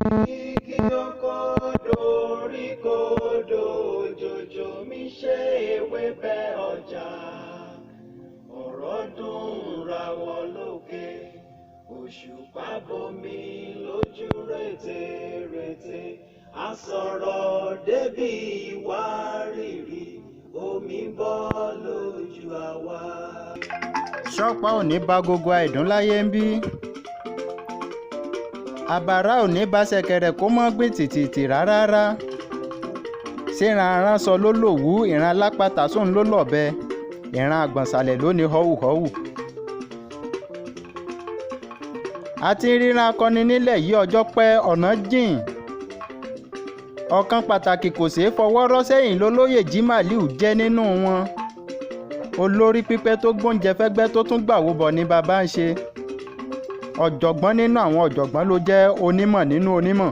Igi oko dorí kodò, òjòjò mi ṣe ewébẹ̀ ọjà. Ọ̀rọ̀ dùn rawọ́ lókè, òṣùpá bomi lójú rètérètè. A sọ̀rọ̀ débi ìwárìrì, omi bọ́ lójú àwa. Ṣọ́pá ò ní bá gbogbo àìdùn láyé ń bí. Àbàrá ò ní bá ṣẹ̀kẹ̀rẹ̀ kó mọ́ gbìn tìtìtì rárá. Ṣéran aránṣọ ló lòwú, ìran alápàtà sóun ló lọ̀bẹ, ìran àgbọ̀nṣàlẹ̀ ló ní họ́wùhọ́wù. A ti ń ríran akọni nílẹ̀ yìí ọjọ́ pẹ́, ọ̀nà jìn. Ọ̀kan pàtàkì kò ṣeé fọwọ́ rọ́ sẹ́yìn lólóyè Jímàlíù jẹ́ nínú wọn. Olórí pípẹ́ tó gbóúnjẹ fẹ́gbẹ́ tó tún gbàwó bọ̀ ni bàbá ń ṣe. Ọ̀jọ̀gbọ́n nínú àwọn ọ̀jọ̀gbọ́n ló jẹ́, onímọ̀ nínú onímọ̀.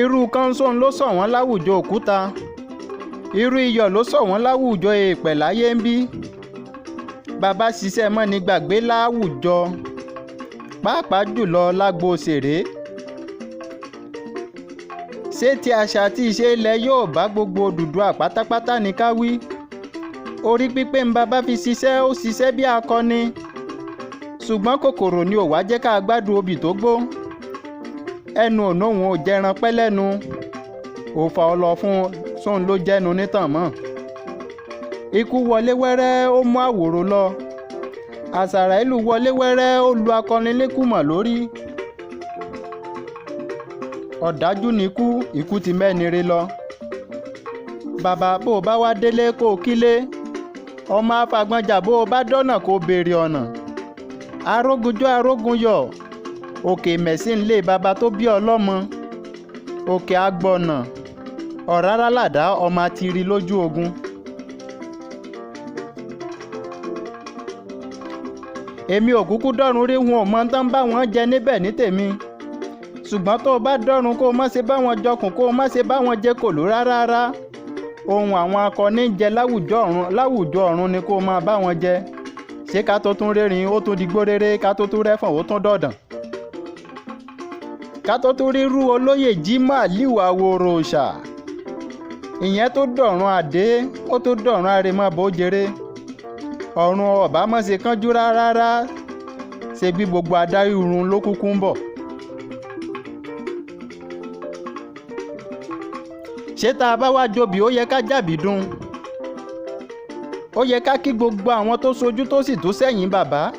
Irú kánṣóun ló sọ wọ́n láwùjọ òkúta. Irú iyọ̀ ló sọ wọ́n láwùjọ èèpẹ̀ láyé ń bí. Bàbá ṣiṣẹ́ mọ́ni gbàgbé láwùjọ, pàápàá jùlọ lágbo òṣèré. Ṣé ti àṣà àti ìṣe ilẹ̀ Yorùbá gbogbo Odùduwà pátápátá ní ká wí? Orí pípé ń bàbá fi ṣiṣẹ́, ó ṣiṣẹ́ bí akọni. Ṣùgbọ́n kòkòrò ni ò wá jẹ́ ká gbádùn obì tó gbó. Ẹnu òun ò jẹran pẹ́ lẹ́nu. Ò fa ọlọ fún sóun ló jẹ́nu nítàn mọ́. Ikú wọlé wẹ́rẹ́ ó mú àwòrò lọ. Àṣàrà ìlú wọlé wẹ́rẹ́ ó lu akọni lékùmọ̀ lórí. Ọ̀dájú ni ikú ti mẹ́ni re lọ. Bàbá bó o bá wá délé kó o kílé. Ọmọ afàgbọ́njà bó o bá dọ́nà kó o béèrè ọ̀nà. Arógunjọ́ arógunyọ̀, òkè mẹ̀sìn lé bàbá tó bí ọlọ́mọ. Òkè agbọ̀nà, ọ̀rárá làdá ọmọ àtìrí lójú ogun. Èmi ò kúkú dọ́run rí, wọn ò mọ tán bá wọn jẹ níbẹ̀ ní tèmi. Ṣùgbọ́n tó o bá dọ́run kó o má ṣe bá wọn jọkùn, kó o má ṣe bá wọn jẹ kòló rárá. Ohun àwọn akọni jẹ láwùjọ ọ̀run ni kó o máa bá wọn jẹ. Ṣé ká tó tún rérin ó tún digbó rere, ká tó tún rẹ́fọ̀n ó tún dọ̀dàn. Ká tó tún rírú olóyè Jímàlíù àwòrò òòṣà. Ìyẹn tó dọ̀run àdé, ó tó dọ̀run àrèmọ bòjèrè. Ọ̀run ọ̀bá mọ̀ ṣe kánjú rárá. Ṣé bí gbogbo adarí urun ló kúkú ń bọ̀. Ṣé tá a bá wá jòbí ó yẹ ká jàbí dùn? Ó yẹ ká kí gbogbo àwọn tó sojú tó sì tó sẹ́yìn bàbá.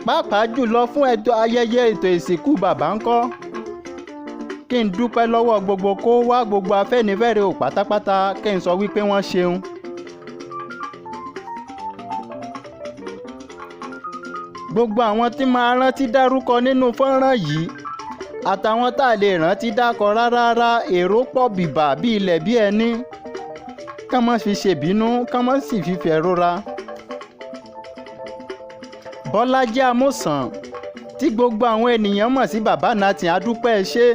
Pàápàá jùlọ fún ayẹyẹ ètò ìsìnkú bàbá ńkọ́. Kí n dúpẹ́ lọ́wọ́ gbogbo kó wá gbogbo Afẹ́nifẹ́re ò pátápátá, kí n sọ wípé wọ́n ṣeun. Gbogbo àwọn tí máa rántí dárúkọ nínú fọ́nrán yìí àtàwọn tá a lè rántí dákọ rárá, èrò pọ̀ bìbà bí ilẹ̀ bí ẹni. Kán má fi ṣèbínú, kán má sì fi fẹ̀rora. Bọ́lájí Àmọ̀sàn tí gbogbo àwọn ènìyàn mọ̀ sí Bàbá Natin adúpẹ́ ṣe.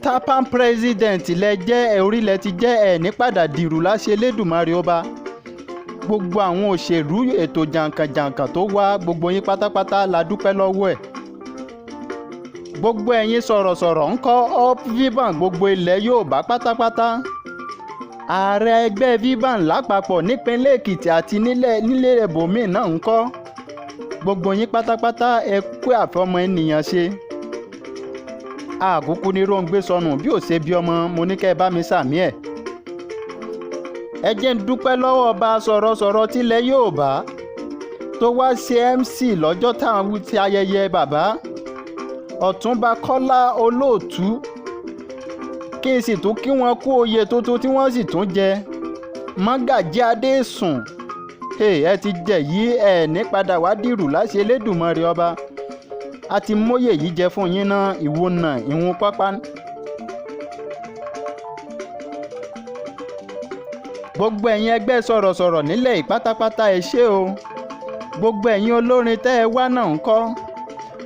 Tapan president lẹ jẹ́, orílẹ̀ ti jẹ́ ẹ̀ ní padà dìrù láṣẹ Elédùmarè ọba. Gbogbo àwọn òṣèlú ètò jàǹkànjàǹkàn tó wá, gbogbo yín pátápátá la dúpẹ́ lọ́wọ́ ẹ̀. Gbogbo ẹ̀yin sọ̀rọ̀sọ̀rọ̀ ń kọ́ up Viban gbogbo ilẹ̀ Yorùbá pátápátá. Ààrẹ ẹgbẹ́ Viban lápapọ̀ nípínlẹ̀ Èkìtì àti nílé ẹ̀bòmíì náà ń kọ́. Gbogbo yín pátápátá ẹ kú àfọmọ ènìyàn ṣe. Àkúkú ní róńgbé sọnù bí ò ṣe bí ọmọ, mo ní kẹ́ ẹ bá mi sàmí ẹ̀. Ẹ jẹ́ ń dúpẹ́ lọ́wọ́ ọba sọ̀rọ̀sọ̀rọ̀ tilẹ̀ Yorùbá tó wá ṣe MC lọ́jọ́ táwọn ti ayẹyẹ bàbá. Ọ̀túnba Kọ́lá Olóòtú, kí n sì tún kí wọ́n kú oyè tuntun tí wọ́n sì tún jẹ. Mọ́gàjí Adésùn, ẹ ti jẹ yìí, ẹ ní padà wá dìrù láṣẹ Elédùmarè ọba. A ti móyè yìí jẹ fún yín náà, ìwọ̀nà ìwọ̀n pápá. Gbogbo ẹ̀yin ẹgbẹ́ sọ̀rọ̀sọ̀rọ̀ nílẹ̀ yìí pátápátá ẹ ṣé o. Gbogbo ẹ̀yin olórin tẹ́ ẹ wá náà ń kọ́.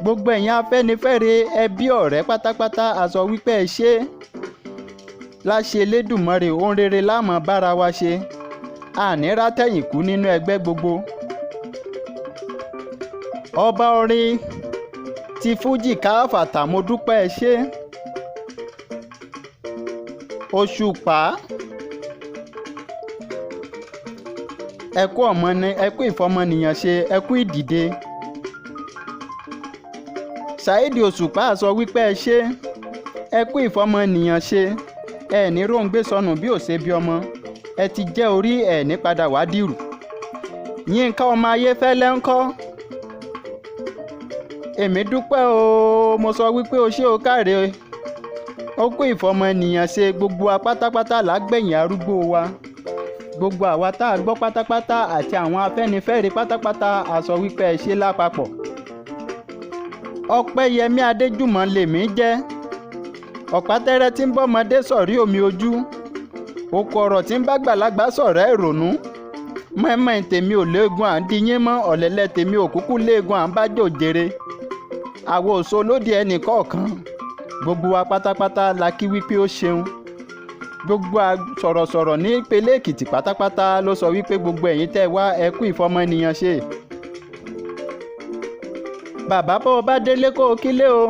Gbogbo ẹ̀yin Afẹ́nifẹ́re ẹbí ọ̀rẹ́ pátápátá a sọ wípé ẹ ṣé. Láṣẹ Elédùmarè ohun rere la máa bára wa ṣe. Àní rátẹ̀yìn kú nínú ẹgbẹ́ gbogbo. Ọba orin ti fújì káfàtà mo dúpẹ́ ẹ ṣé. Òṣùpá ẹ kú ìfọmọnìyàn ṣe, ẹ kú ìdìde. Saheed Òṣùpá sọ wípé ẹ ṣé, ẹ kú ìfọmọnìyàn ṣe, ẹ ní róńgbé sọnù bí ò ṣe bí ọmọ, ẹ ti jẹ́ orí ẹ ní padà wá dìrù. Yínká ọmọ Ayéfẹ́lẹ́ ńkọ́? Èmi dúpẹ́ o, mo sọ wípé o ṣé o káre, ó kú ìfọmọnìyàn ṣe. Gbogbo wa pátápátá lágbẹ̀yìn arúgbó wa, gbogbo àwa tá a gbọ́ pátápátá àti àwọn Afẹ́nifẹ́re pátápátá a sọ wípé ẹ ṣé lápapọ̀. Ọpẹ́yẹmí Adéjùmọ̀ lèmi jẹ́, ọ̀pátẹ́rẹ́ tí ń bọ́mọdé sọ̀rí omi ojú, òkú ọ̀rọ̀ tí ń bá gbàlagbà sọ̀rọ̀ ìrònú. Mọ́ẹ̀mọ́ tèmi ò léegun à ń diyín mọ́, ọ̀lẹ́lẹ̀ tèmi ò kúkú léegun à ń bá jò jèrè. Àwo òṣò lóde ẹnì kọ̀ọ̀kan, gbogbo wa pátápátá la kí wípé ó ṣeun. Gbogbo sọ̀rọ̀sọ̀rọ̀ ní ìpele Èkìtì pátápátá ló sọ wípé gbogbo ẹ̀yin tẹ́ wá ẹ kú ìfọmọnìyàn ṣe. Bàbá bó o bá délé kó o kílé o,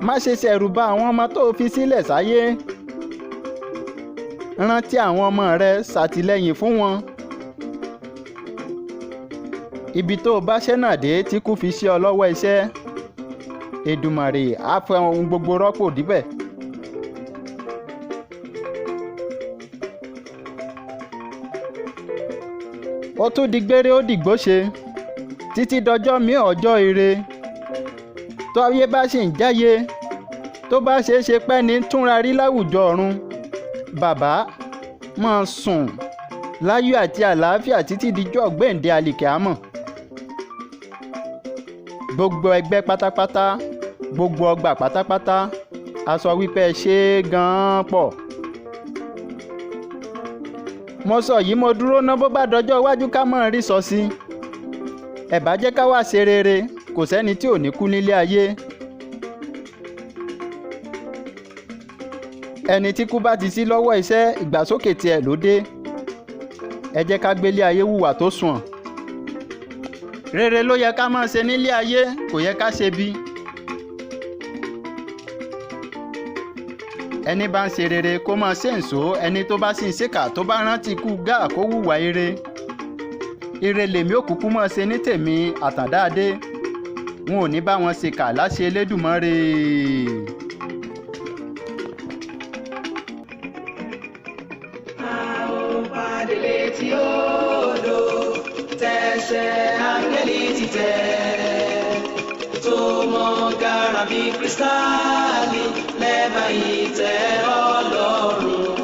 má ṣe ṣẹ̀rù bà àwọn ọmọ tó o fi sílẹ̀ sáyé. Rántí àwọn ọmọ rẹ, ṣàtìlẹ́yìn fún wọn. Ibi tó o bá ṣẹ́nà dé tí kú fi ṣe ọ lọ́wọ́ iṣẹ́, Èdùmàrè á fẹ́ ohun gbogbo rọ́pò díbẹ̀. Ó tún di gbére ó dìgbò ṣe títí dọjọ́ mi ọjọ́ ire. Tó ayé bá sì ń jáyé, tó bá ṣeé ṣe pẹ́ ní túnra rí láwùjọ ọ̀run, bàbá máa sùn láyọ̀ àti àlàáfíà títí dijọ́ gbèǹde àlìkìámọ̀. Gbogbo ẹgbẹ́ pátápátá, gbogbo ọgbà pátápátá a sọ wípé ẹ ṣé gan-an pọ̀. Mo sọ yìí mo dúró ná, bó bá dọjọ́ iwájú ká mọ̀ rí sọ sí. Ẹ bá jẹ́ ká wá ṣe rere, kò sẹ́ni tí ò ní kú nílé ayé. Ẹni tí kú bá ti sí lọ́wọ́ iṣẹ́, ìgbàsókè tiẹ̀ ló dé. Ẹ jẹ́ ká gbélé ayé hùwà tó sunwọ̀n. Rere ló yẹ ká máa ṣe nílé ayé, kò yẹ ká ṣe bí. Ẹni bá ń ṣe rere kó máa ṣe ǹṣó, ẹni tó bá sì ń ṣèkà tó bá rántí kú gáà kó hùwà ire. Ire lèmi òkùnkùn máa ṣe ní tèmi àtàndáadé, wọn ò ní bá wọn ṣèkà láṣẹ Elédùmarè. A ó pàdé létí odò, tẹsẹ̀ áńgẹ́lì ti tẹ̀, tó mọ́ gàrà bí kírísítálì lẹ́bàá ìtẹ́ Ọlọ́run.